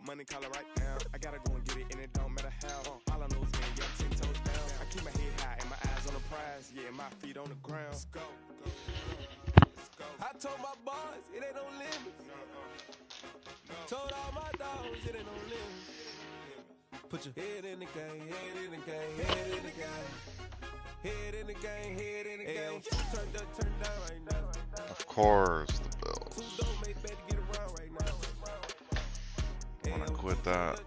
money, call it right now. I gotta go and get it, and it don't matter how. All I know is getting yeah, 10 toes down. I keep my head high and my eyes on the prize. Yeah, my feet on the ground. Let's go. I told my boys, it ain't no limits. Told all my dogs, it ain't no limits. Put your head in the game, head in the game, head in the game. Head in the game, head in the game. Turn down right now. Of course, the Bills. I wanna quit that.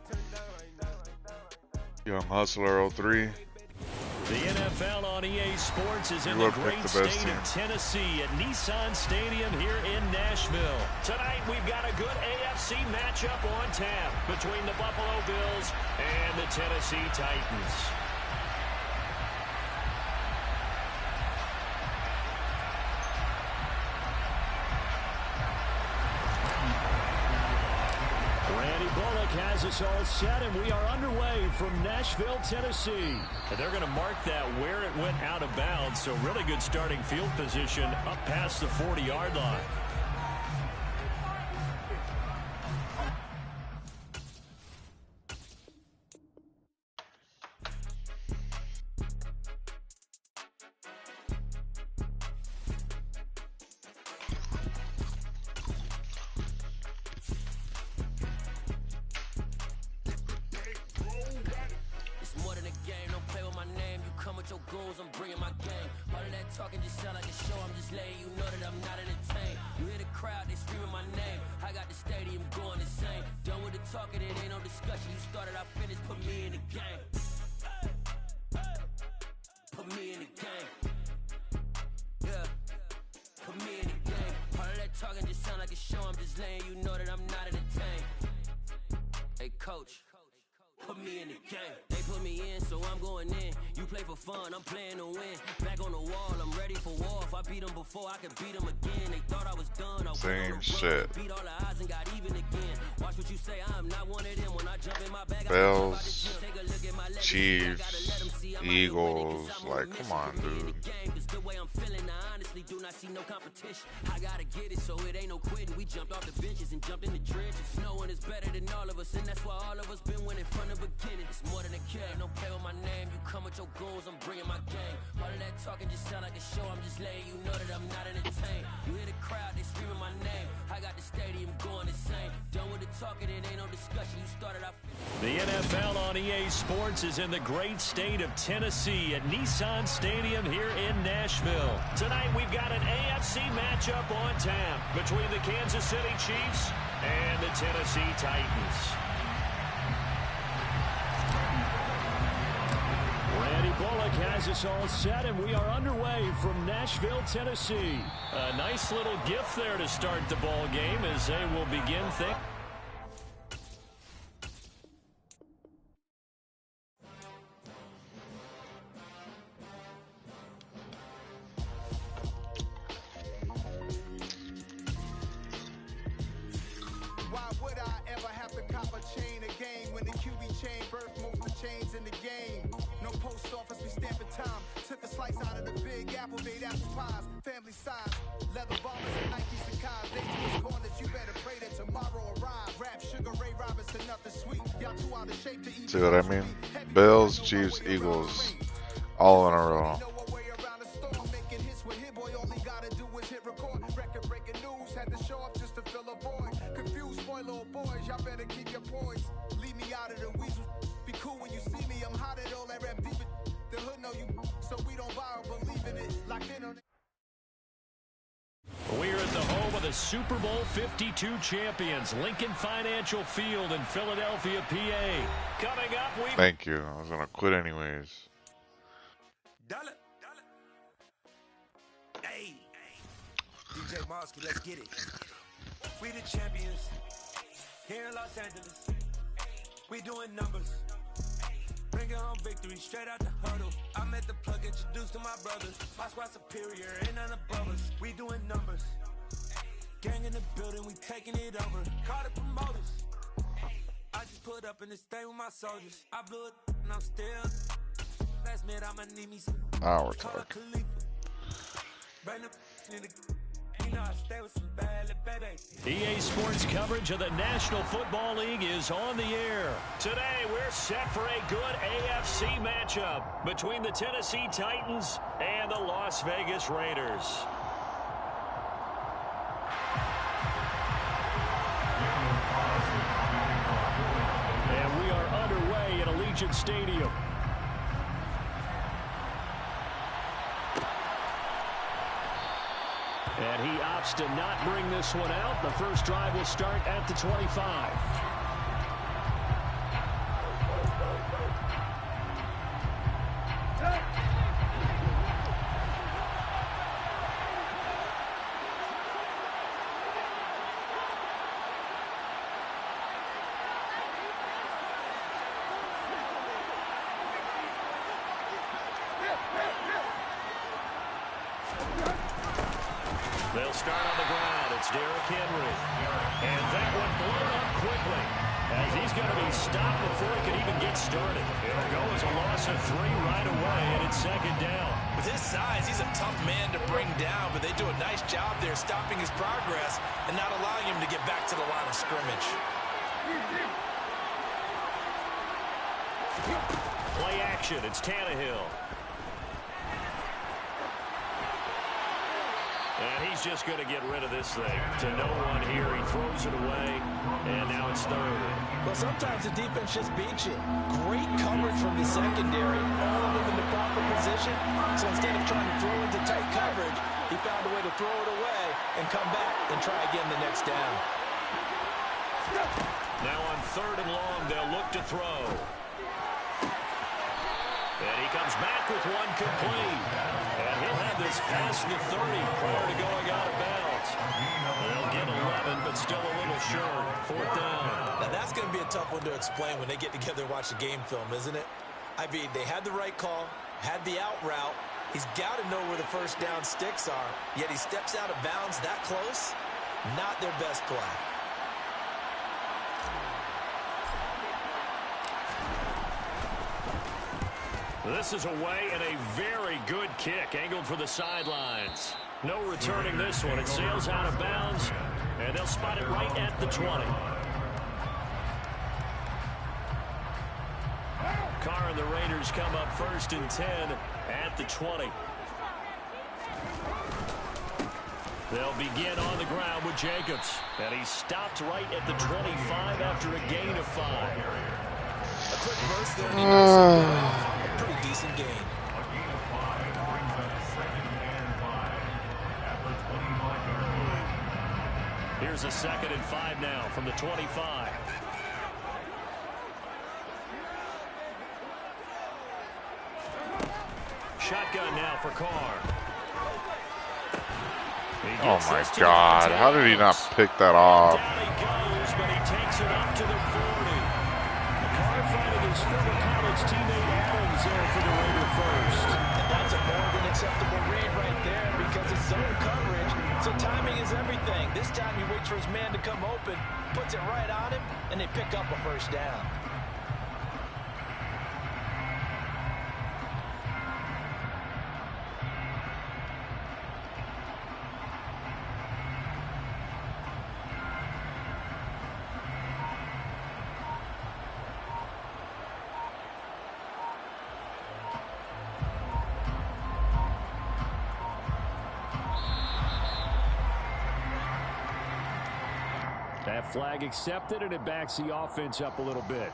Young Hustler 03. The NFL on EA Sports is in the great state of Tennessee at Nissan Stadium here in Nashville. Tonight we've got a good AFC matchup on tap between the Buffalo Bills and the Tennessee Titans. Has us all set, and we are underway from Nashville, Tennessee. And they're going to mark that where it went out of bounds, so really good starting field position up past the 40-yard line. Same shit. Bills, Chiefs, Eagles. Like, come on, dude. I gotta get it, so it ain't no quitting. We jumped off the benches and jumped in the trenches. No one is better than all of us, and that's why all of us been winning from the beginning. It's more than a game. Don't play with my name. You come with your goons, I'm bringing my game. All of that talking just sound like a show. I'm just letting you know that I'm not entertained. You hear the crowd, they screaming my name. I got the stadium going insane. Done with the talking, it ain't no discussion. You started off. The NFL on EA Sports is in the great state of Tennessee at Nissan Stadium here in Nashville. Tonight we've got an AFC matchup on tap between the Kansas City Chiefs and the Tennessee Titans. Randy Bullock has us all set, and we are underway from Nashville, Tennessee. A nice little gift there to start the ball game as they will begin things. See what I mean? Bills, Chiefs, Eagles, all in a row. We're at the home of the Super Bowl 52 champions, Lincoln Financial Field in Philadelphia, PA. Coming up, we... Thank you. I was going to quit anyways. Hey, DJ Mosky, let's get it. We the champions here in Los Angeles. We doing numbers. Bringing home victory straight out the huddle. I'm at the plug, introduced to my brothers. My squad superior, ain't none above us. We doing numbers. Gang in the building, we taking it over. Call the promoters. I just put up in this thing with my soldiers. I blew it and I'm still. Last minute, I'ma need me some. Now we're talking. Bring the in the. You know I stay with some bad little baby. EA Sports coverage of the National Football League is on the air. Today, we're set for a good AFC matchup between the Tennessee Titans and the Las Vegas Raiders. And we are underway at Allegiant Stadium. And he opts to not bring this one out. The first drive will start at the 25. They'll start on the ground. It's Derrick Henry. And that one blown up quickly as he's going to be stopped before he can even get started. It'll go as a loss of 3 right away, and it's second down. With his size, he's a tough man to bring down, but they do a nice job there stopping his progress and not allowing him to get back to the line of scrimmage. Play action. It's Tannehill. And he's just going to get rid of this thing. To no one here. He throws it away. And now it's third. Well, sometimes the defense just beats you. Great coverage from the secondary. All of them in the proper position. So instead of trying to throw into tight coverage, he found a way to throw it away and come back and try again the next down. Now on 3rd and long, they'll look to throw. And he comes back with one complete. And he'll have this past the 30 prior to going out of bounds. They'll get 11, but still a little short. 4th down. Now that's going to be a tough one to explain when they get together and watch a game film, isn't it? I mean, they had the right call, had the out route. He's got to know where the first down sticks are, yet he steps out of bounds that close. Not their best play. This is away and a very good kick angled for the sidelines. No returning this one. It sails out of bounds, and they'll spot it right at the 20. Carr and the Raiders come up 1st and 10 at the 20. They'll begin on the ground with Jacobs, and he stopped right at the 25 after a gain of 5. A quick burst there, and he knows a pretty decent gain. Here's a 2nd and 5 now from the 25. Shotgun now for Carr. Oh my God, how did he not pick that off? Down he goes, but he takes it up to the 40. Carr finding his former college teammate Adams there for the Raider first. And that's a more than acceptable read right there because it's zone coverage, so timing is everything. This time he waits for his man to come open, puts it right on him, and they pick up a first down. That flag accepted, and it backs the offense up a little bit.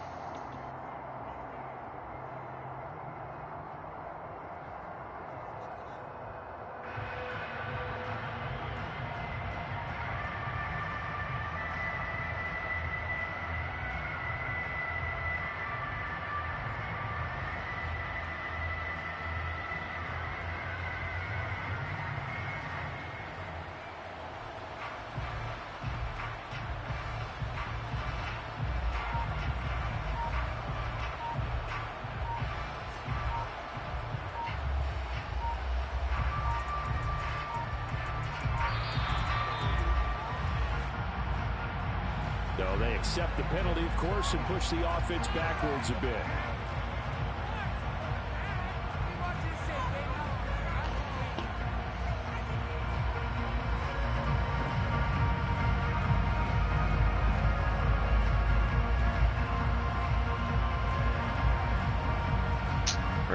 So they accept the penalty, of course, and push the offense backwards a bit.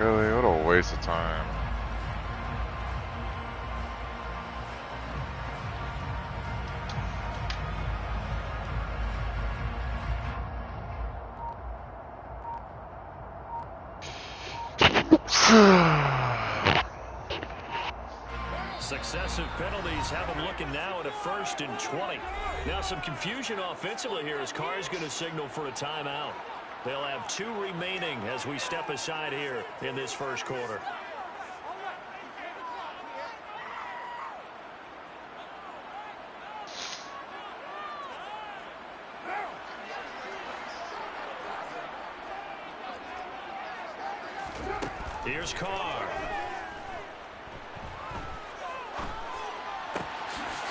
Really? What a waste of time. Successive penalties have them looking now at a 1st and 20. Now some confusion offensively here as Carr's going to signal for a timeout. They'll have 2 remaining as we step aside here in this first quarter. Here's Carr.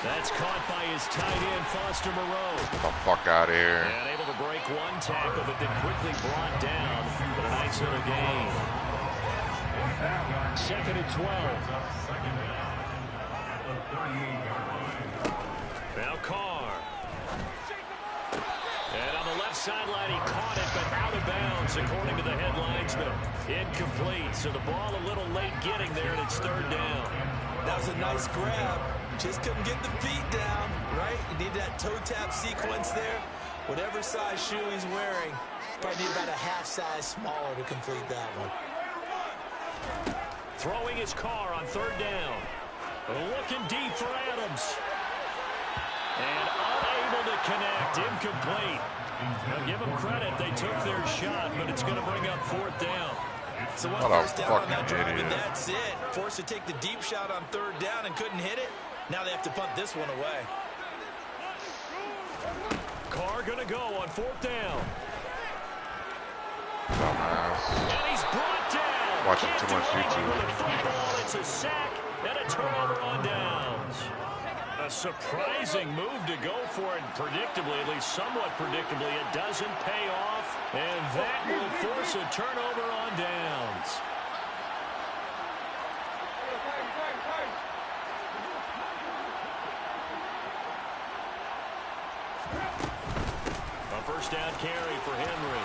That's caught by his tight end, Foster Moreau. Get the fuck out of here. And able to break one tackle, but then quickly brought down. But a nice little gain. 2nd and 12. Now Carr. And on the left sideline, he caught it, but out of bounds, according to the head linesman. Incomplete, so the ball a little late getting there, and it's 3rd down. That was a nice grab. Just couldn't get the feet down, right? You need that toe tap sequence there. Whatever size shoe he's wearing, probably need about a half size smaller to complete that one. Throwing his Carr on 3rd down. Looking deep for Adams. And unable to connect. Incomplete. Now give them credit. They took their shot, but it's going to bring up 4th down. So one first down on that drive, and that's it. Forced to take the deep shot on 3rd down and couldn't hit it. Now they have to punt this one away. Carr going to go on 4th down. Dumbass. And he's brought down. Watching too much YouTube. With a football, it's a sack and a turnover on downs. A surprising move to go for it. Predictably, at least somewhat predictably, it doesn't pay off. And that will force a turnover on downs. A 1st down carry for Henry.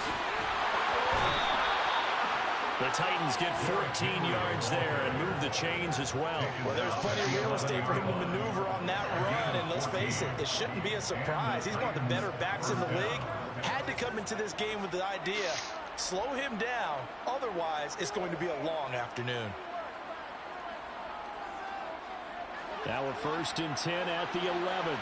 The Titans get 14 yards there and move the chains as well. Well, there's plenty of real estate for him to maneuver on that run, and let's face it, it shouldn't be a surprise. He's one of the better backs in the league. Had to come into this game with the idea, slow him down, otherwise it's going to be a long afternoon. Now a 1st and 10 at the 11.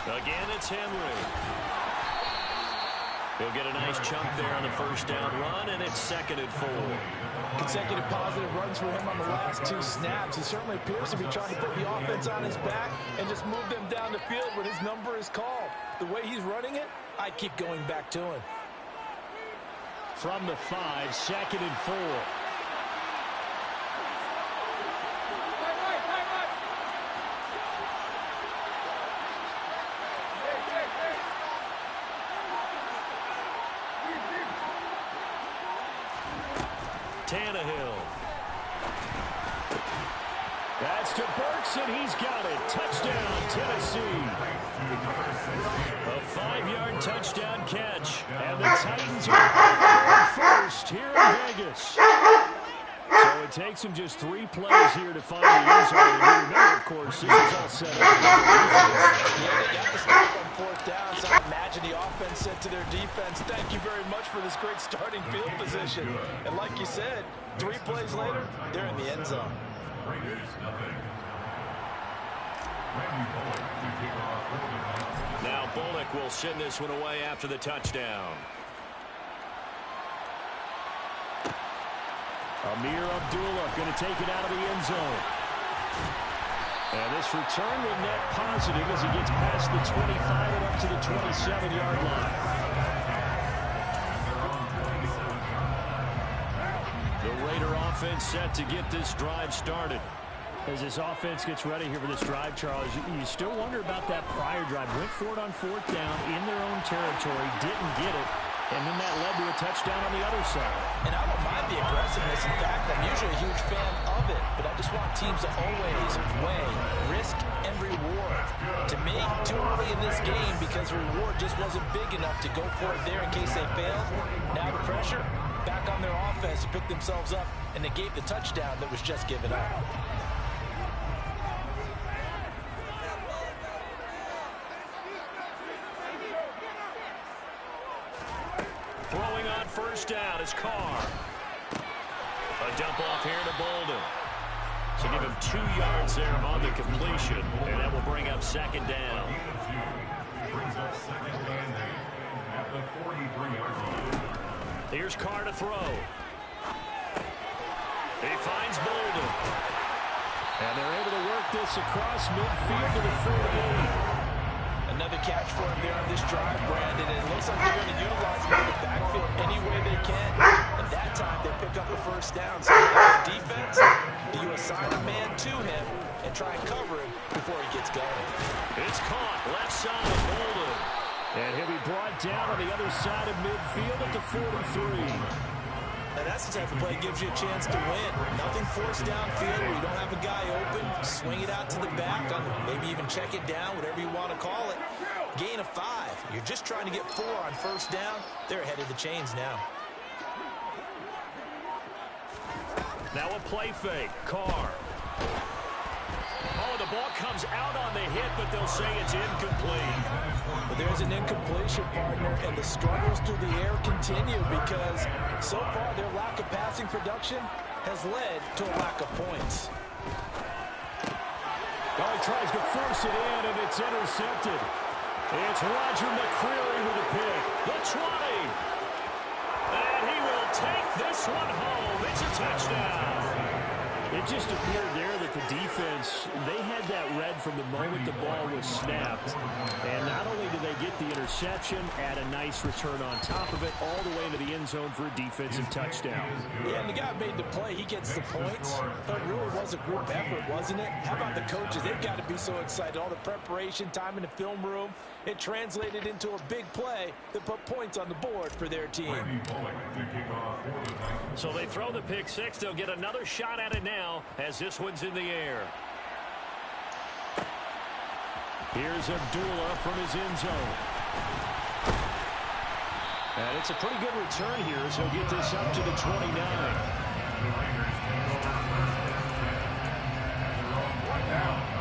Again, it's Henry. He'll get a nice chunk there on the 1st down run, and it's 2nd and 4. Consecutive positive runs for him on the last 2 snaps. He certainly appears to be trying to put the offense on his back and just move them down the field when his number is called. The way he's running it, I'd keep going back to him. From the 5, 2nd and 4. Tannehill. That's to Burks, and he's got it. Touchdown, Tennessee. A 5-yard touchdown catch. And the Titans are first here in Vegas. So it takes them just 3 plays here to find the end zone. And remember, of course, this is all set up. Yeah, they got the stop on 4th down, so I imagine the offense said to their defense, thank you very much for this great starting field position. And like you said, 3 plays later, they're in the end zone. Now Bullock will send this one away after the touchdown. Amir Abdullah going to take it out of the end zone. And this return will net positive as he gets past the 25 and up to the 27-yard line. The Raider offense set to get this drive started. As this offense gets ready here for this drive, Charles, you still wonder about that prior drive. Went for it on 4th down in their own territory, didn't get it. And then that led to a touchdown on the other side. And I don't mind the aggressiveness. In fact, I'm usually a huge fan of it. But I just want teams to always weigh risk and reward. To me, too early in this game because the reward just wasn't big enough to go for it there in case they failed. Now the pressure back on their offense to pick themselves up, and they gave the touchdown that was just given up. Throwing on first down is Carr. A dump off here to Bolden. So give him 2 yards there on the completion, and that will bring up second down. Brings up second and 8 at the 43-yard line. Here's Carr to throw. He finds Bolden. And they're able to work this across midfield to the 48. Another catch for him there on this drive, Brandon. And it looks like they're going to utilize him in the backfield any way they can. And that time they pick up a first down. So now the defense, do you assign a man to him and try and cover him before he gets going? It's caught left side of Bolden. And he'll be brought down on the other side of midfield at the 43. Now that's the type of play that gives you a chance to win. Nothing forced downfield where you don't have a guy open. Swing it out to the back, maybe even check it down, whatever you want to call it. Gain of 5. You're just trying to get 4 on first down. They're ahead of the chains now. Now a play fake. Carr. Oh, the ball comes out on the hit, but they'll say it's incomplete. But there's an incompletion, partner, and the struggles through the air continue because so far their lack of passing production has led to a lack of points. Oh, he tries to force it in, and it's intercepted. It's Roger McCreary with a pick. The 20. And he will take this one home. It's a touchdown. It just appeared there that the defense, they had that read from the moment the ball was snapped. And not only did they get the interception, add a nice return on top of it, all the way into the end zone for a defensive touchdown. Yeah, and the guy made the play. He gets the points. But it really was a group effort, wasn't it? How about the coaches? They've got to be so excited. All the preparation time in the film room, it translated into a big play that put points on the board for their team. So they throw the pick six. They'll get another shot at it now as this one's in the air. Here's Abdullah from his end zone. And it's a pretty good return here as he'll get this up to the 29.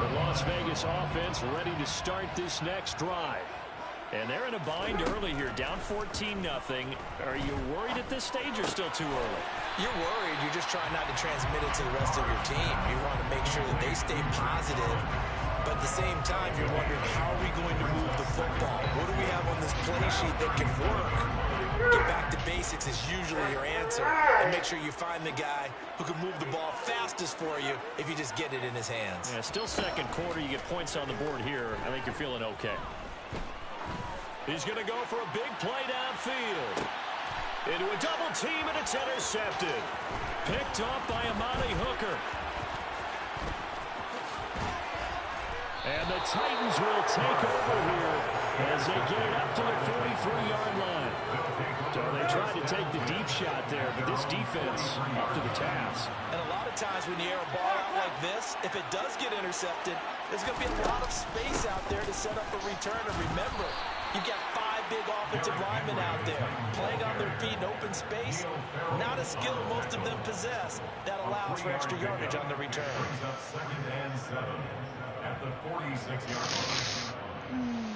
The Las Vegas offense ready to start this next drive. And they're in a bind early here, down 14-0. Are you worried at this stage or still too early? You're worried. You're just trying not to transmit it to the rest of your team. You want to make sure that they stay positive. But at the same time, you're wondering, how are we going to move the football? What do we have on this play sheet that can work? Get back to basics is usually your answer. And make sure you find the guy who can move the ball fastest for you if you just get it in his hands. Yeah, still second quarter. You get points on the board here. I think you're feeling okay. He's going to go for a big play downfield. Into a double team, and it's intercepted. Picked off by Amani Hooker. And the Titans will take over here as they get it up to the 43-yard line. So they tried to take the deep shot there, but this defense up to the task. And a lot of times when you air a ball out like this, if it does get intercepted, there's going to be a lot of space out there to set up a return. And remember, you've got 5 big offensive linemen out there playing on their feet in open space. Not a skill most of them possess that allows for extra yardage on the return. Second and 7 at the 46-yard line.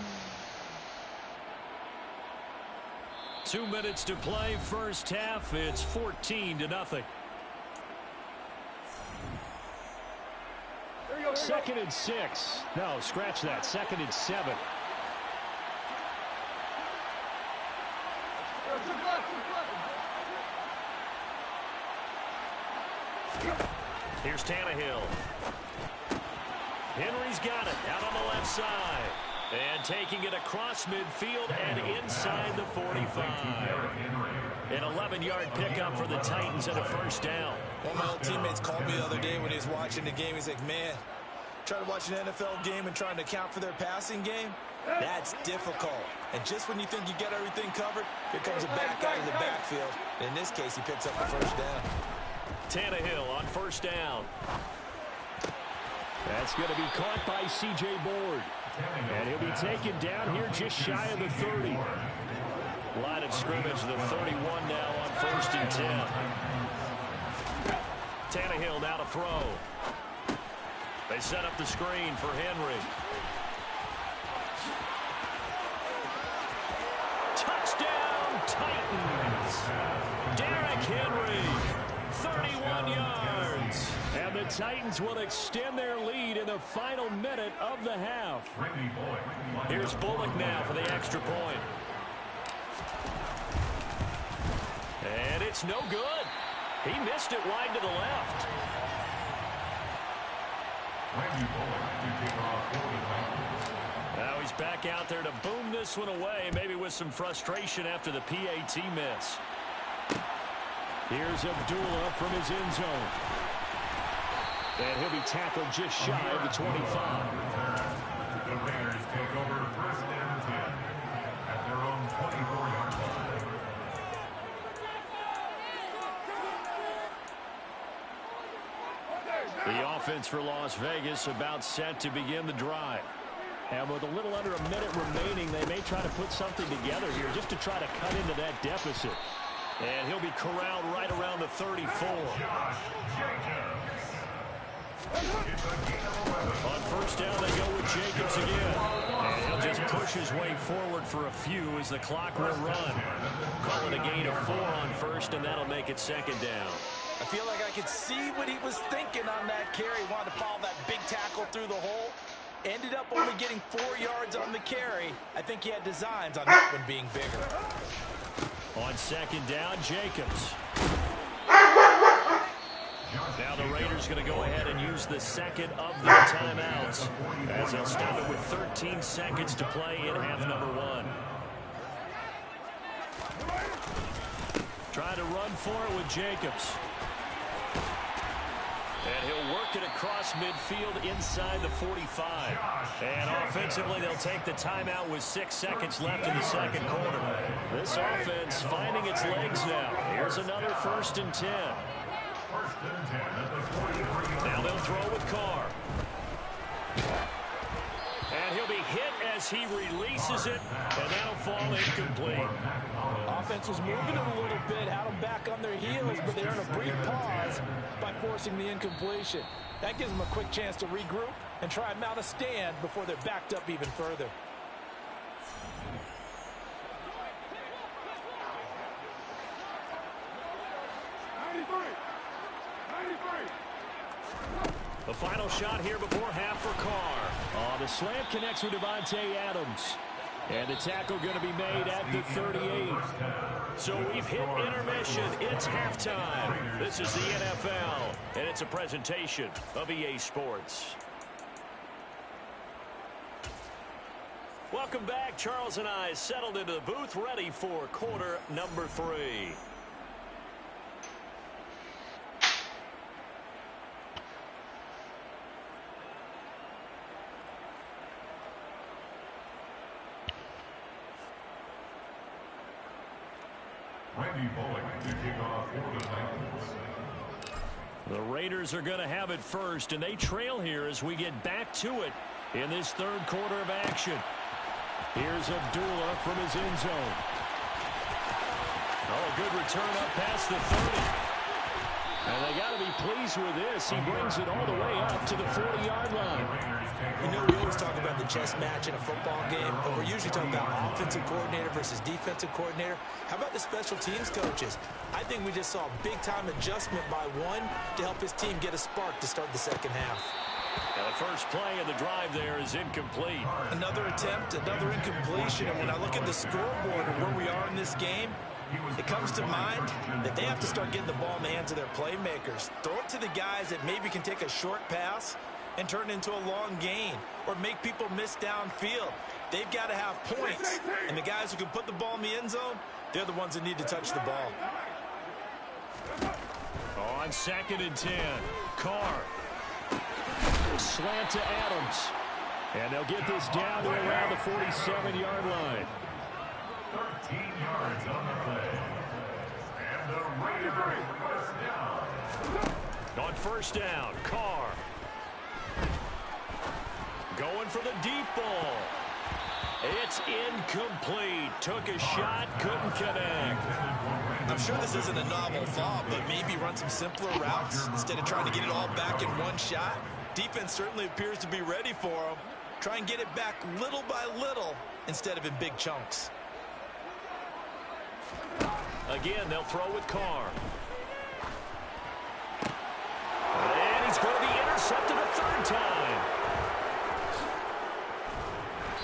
2 minutes to play, first half. It's 14-0. Second and 6. No, scratch that. Second and 7. Here's Tannehill. Henry's got it out on the left side. And taking it across midfield and inside the 45. An 11-yard pickup for the Titans and a first down. One of my old teammates called me the other day when he was watching the game. He's like, man, Try to watch an NFL game and trying to account for their passing game? That's difficult. And just when you think you get everything covered, here comes a back out of the backfield. In this case, he picks up the first down. Tannehill on first down. That's going to be caught by C.J. Board. And he'll be taken down here just shy of the 30. Line of scrimmage, the 31 now on 1st and 10. Tannehill now to throw. They set up the screen for Henry. Touchdown, Titans. Derrick Henry, 31 yards. And the Titans will extend their lead in the final minute of the half. Here's Bullock now for the extra point. And it's no good. He missed it wide to the left. Now he's back out there to boom this one away, maybe with some frustration after the PAT miss. Here's Abdullah from his end zone. And he'll be tackled just shy of the 25. The Raiders take over 1st and 10 at their own 24-yard line. The offense for Las Vegas about set to begin the drive. And with a little under a minute remaining, they may try to put something together here just to try to cut into that deficit. And he'll be corralled right around the 34. On first down, they go with Jacobs again. And he'll just push his way forward for a few as the clock will run. Calling a gain of 4 on first, and that'll make it 2nd down. I feel like I could see what he was thinking on that carry. Wanted to follow that big tackle through the hole. Ended up only getting 4 yards on the carry. I think he had designs on that one being bigger. On 2nd down, Jacobs. Now the Raiders going to go ahead and use the second of their timeouts as they'll stop it with 13 seconds to play in half number 1. Trying to run for it with Jacobs. And he'll work it across midfield inside the 45. And offensively, they'll take the timeout with 6 seconds left in the second quarter. This offense finding its legs now. Here's another 1st and 10. Now they'll throw with Carr. And he'll be hit as he releases it, and that'll fall incomplete. Offense was moving it a little bit, had them back on their heels, but they're in a brief pause by forcing the incompletion. That gives them a quick chance to regroup and try and mount a stand before they're backed up even further. The final shot here before half for Carr. The slant connects with Devontae Adams. And the tackle going to be made at the 38. So we've hit intermission. It's halftime. This is the NFL, and it's a presentation of EA Sports. Welcome back. Charles and I settled into the booth, ready for quarter number 3. The Raiders are going to have it first, and they trail here as we get back to it in this third quarter of action. Here's Abdullah from his end zone. Oh, a good return up past the 30. And they got to be pleased with this. He brings it all the way up to the 40-yard line. You know, we always talk about the chess match in a football game, but we're usually talking about offensive coordinator versus defensive coordinator. How about the special teams coaches? I think we just saw a big-time adjustment by one to help his team get a spark to start the second half. And the first play of the drive there is incomplete. Another attempt, another incompletion. And when I look at the scoreboard and where we are in this game, it comes to mind that they have to start getting the ball in the hands of their playmakers. Throw it to the guys that maybe can take a short pass and turn it into a long gain or make people miss downfield. They've got to have points. And the guys who can put the ball in the end zone, they're the ones that need to touch the ball. On 2nd and 10, Carr. Slant to Adams. And they'll get this down to around the 47-yard line. 13 yards on the play. And the Raiders first down. On first down, Carr. Going for the deep ball. It's incomplete. Took a shot, couldn't connect. I'm sure this isn't a novel thought, but maybe run some simpler routes instead of trying to get it all back in one shot. Defense certainly appears to be ready for him. Try and get it back little by little instead of in big chunks. Again, they'll throw with Carr. And he's going to be intercepted a third time.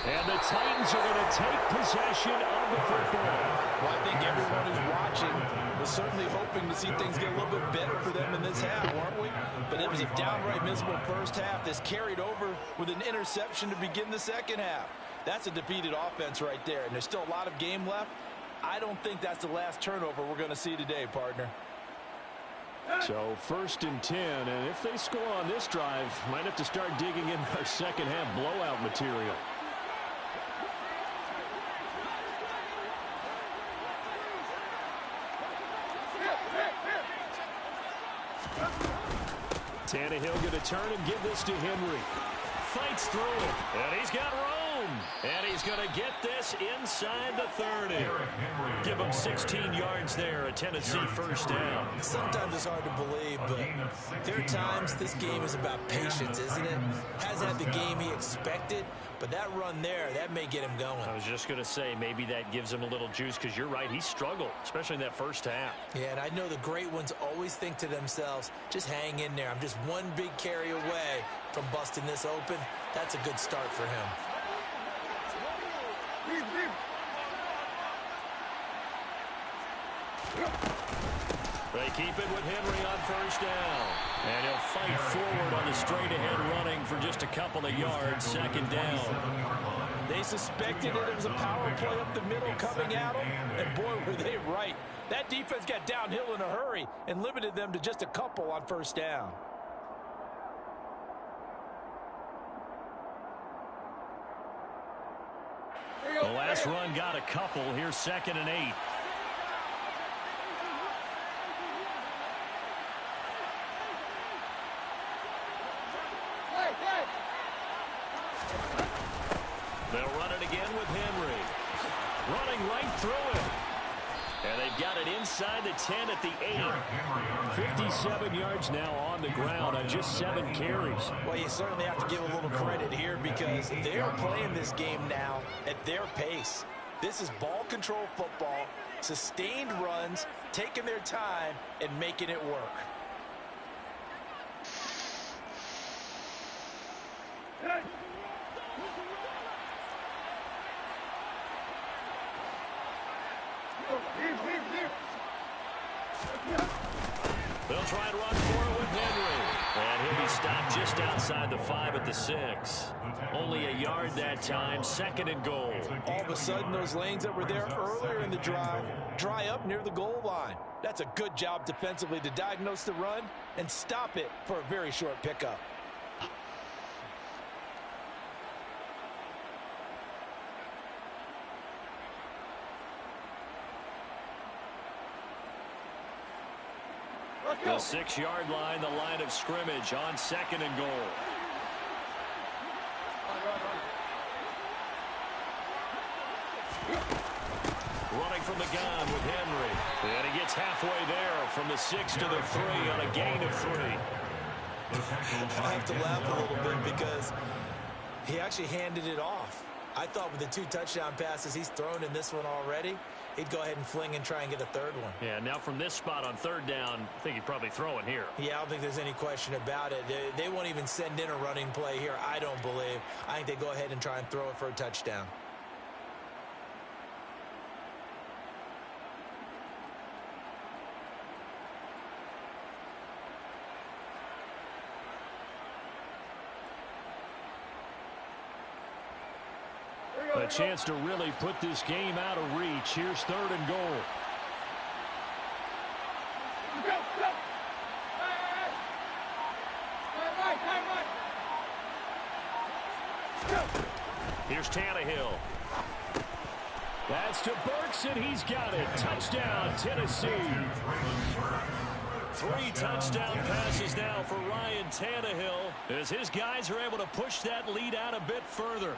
And the Titans are going to take possession of the football. Well, I think everyone who's watching was certainly hoping to see things get a little bit better for them in this half, weren't we? But it was a downright miserable first half that's carried over with an interception to begin the second half. That's a defeated offense right there, and there's still a lot of game left. I don't think that's the last turnover we're going to see today, partner. So 1st and 10, and if they score on this drive, might have to start digging in our second half blowout material. Tannehill going to turn and give this to Henry. Fights through it, and he's got room. And he's going to get this inside the 30. Give him 16 yards there, a Tennessee first down. Sometimes it's hard to believe, but there are times this game is about patience, isn't it? Hasn't had the game he expected, but that run there, that may get him going. I was just going to say, maybe that gives him a little juice, because you're right, he struggled, especially in that first half. Yeah, and I know the great ones always think to themselves, just hang in there. I'm just one big carry away from busting this open. That's a good start for him. They keep it with Henry on first down. And he'll fight forward on the straight-ahead running for just a couple of yards, second down. They suspected it was a power play up the middle coming at them, and boy, were they right. That defense got downhill in a hurry and limited them to just a couple on first down. The last run got a couple. Here's 2nd and 8. They'll run it again with Henry. Running right through it. And they've got it inside the 10 at the 8. 57 yards now on the ground on just 7 carries. Well, you certainly have to give a little credit here because they're playing this game now at their pace. This is ball control football, sustained runs, taking their time, and making it work. They'll try and run for it with Henry. And he'll be stopped just outside the 5 at the 6. Only a yard that time, 2nd and goal. All of a sudden, those lanes that were there earlier in the drive dry up near the goal line. That's a good job defensively to diagnose the run and stop it for a very short pickup. The 6-yard line, the line of scrimmage on 2nd and goal. Running from the gun with Henry. And he gets halfway there from the 6 to the 3 on a gain of 3. I have to laugh a little bit because he actually handed it off. I thought with the 2 touchdown passes he's thrown in this one already, he'd go ahead and fling and try and get a 3rd one. Yeah, now from this spot on 3rd down, I think he'd probably throw it here. Yeah, I don't think there's any question about it. They won't even send in a running play here, I don't believe. I think they go ahead and try and throw it for a touchdown. A chance to really put this game out of reach. Here's 3rd and goal. Here's Tannehill. That's to Burks, and he's got it. Touchdown, Tennessee. 3 touchdown passes now for Ryan Tannehill as his guys are able to push that lead out a bit further.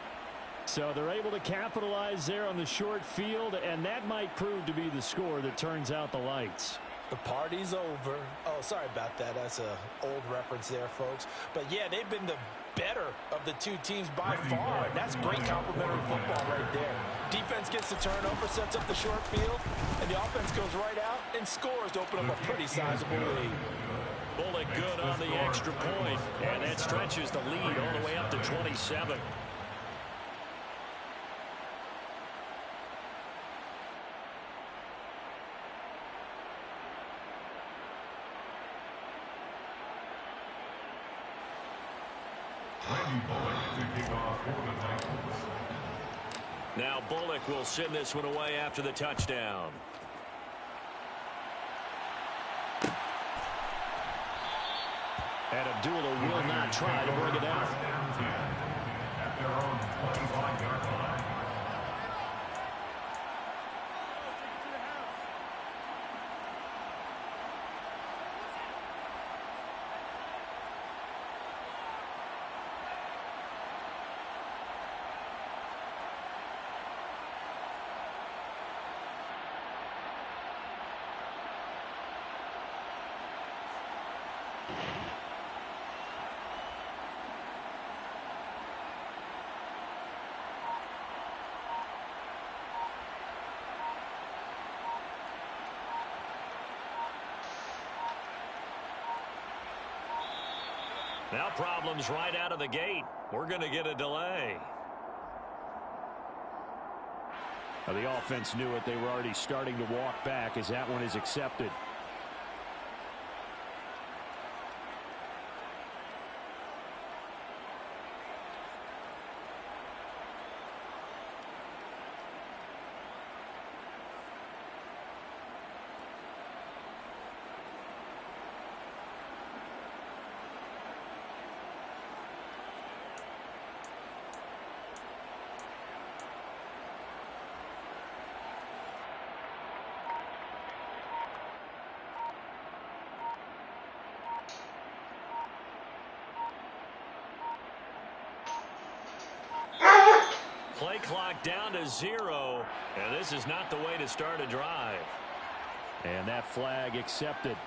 So they're able to capitalize there on the short field, and that might prove to be the score that turns out the lights. The party's over. Oh, sorry about that. That's an old reference there, folks. But, yeah, they've been the better of the two teams by far. And that's great complimentary football right there. Defense gets the turnover, sets up the short field, and the offense goes right out and scores to open up a pretty sizable lead. Bullock good on the extra point, and that stretches the lead all the way up to 27. Now Bullock will send this one away after the touchdown. And Abdullah will not try to bring it out. At their own 25-yard line. Now problems right out of the gate. We're going to get a delay. Well, the offense knew it. They were already starting to walk back as that one is accepted. Play clock down to 0, and this is not the way to start a drive. And that flag accepted.